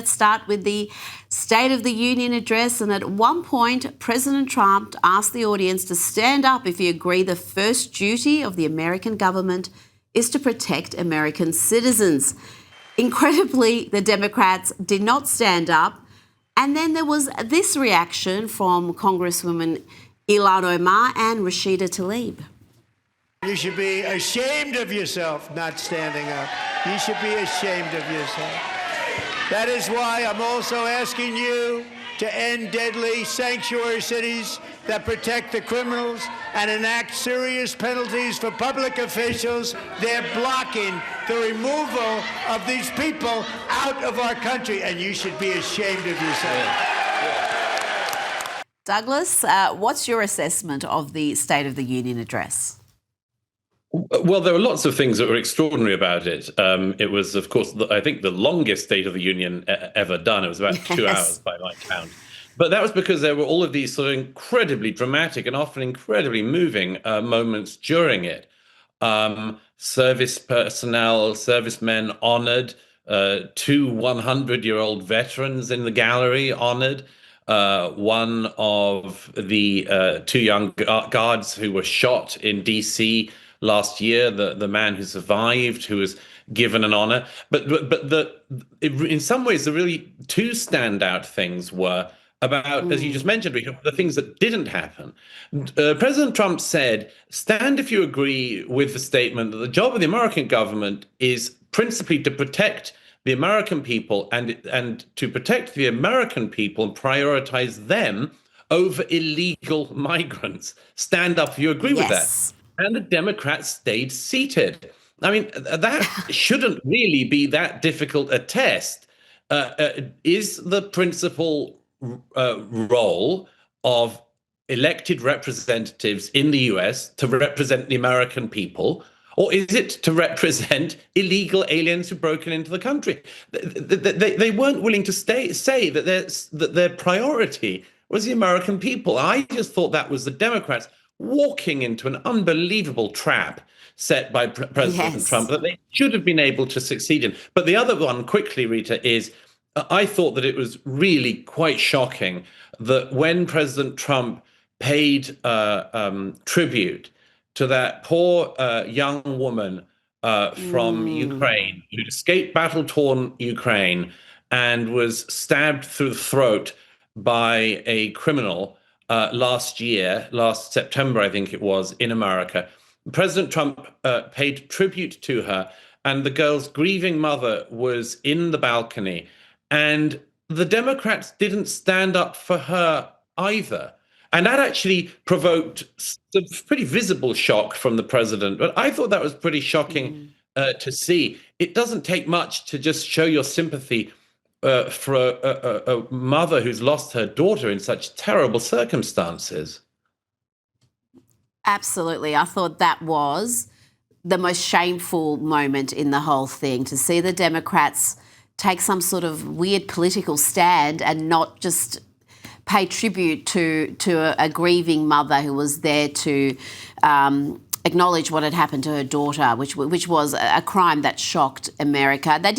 Let's start with the State of the Union address. And at one point, President Trump asked the audience to stand up if you agree the first duty of the American government is to protect American citizens. Incredibly, the Democrats did not stand up. And then there was this reaction from Congresswomen Ilhan Omar and Rashida Tlaib. You should be ashamed of yourself not standing up. You should be ashamed of yourself. That is why I'm also asking you to end deadly sanctuary cities that protect the criminals and enact serious penalties for public officials. They're blocking the removal of these people out of our country, and you should be ashamed of yourself. Douglas, what's your assessment of the State of the Union address? Well, there were lots of things that were extraordinary about it. It was, of course, I think the longest State of the Union ever done. It was about 2 hours by my count. But that was because there were all of these sort of incredibly dramatic and often incredibly moving moments during it. Service personnel, servicemen honored, 2 100-year-old veterans in the gallery honored. One of the 2 young guards who were shot in D.C. last year, the man who survived, who was given an honor. But in some ways, the really 2 standout things were about, as you just mentioned, the things that didn't happen. President Trump said, stand if you agree with the statement that the job of the American government is principally to protect the American people and to protect the American people and prioritize them over illegal migrants. Stand up if you agree with that. And the Democrats stayed seated. I mean, that shouldn't really be that difficult a test. Is the principal role of elected representatives in the US to represent the American people, or is it to represent illegal aliens who've broken into the country? They weren't willing to say that their priority was the American people. I just thought that was the Democrats walking into an unbelievable trap set by President Trump that they should have been able to succeed in. But the other one, quickly, Rita, is I thought that it was really quite shocking that when President Trump paid tribute to that poor young woman from Ukraine who escaped battle-torn Ukraine and was stabbed through the throat by a criminal last September, I think it was, in America. President Trump paid tribute to her, and the girl's grieving mother was in the balcony, and the Democrats didn't stand up for her either. And that actually provoked some pretty visible shock from the president. But I thought that was pretty shocking to see. It doesn't take much to just show your sympathy for a mother who's lost her daughter in such terrible circumstances. Absolutely. I thought that was the most shameful moment in the whole thing, to see the Democrats take some sort of weird political stand and not just pay tribute to a grieving mother who was there to acknowledge what had happened to her daughter, which was a crime that shocked America. They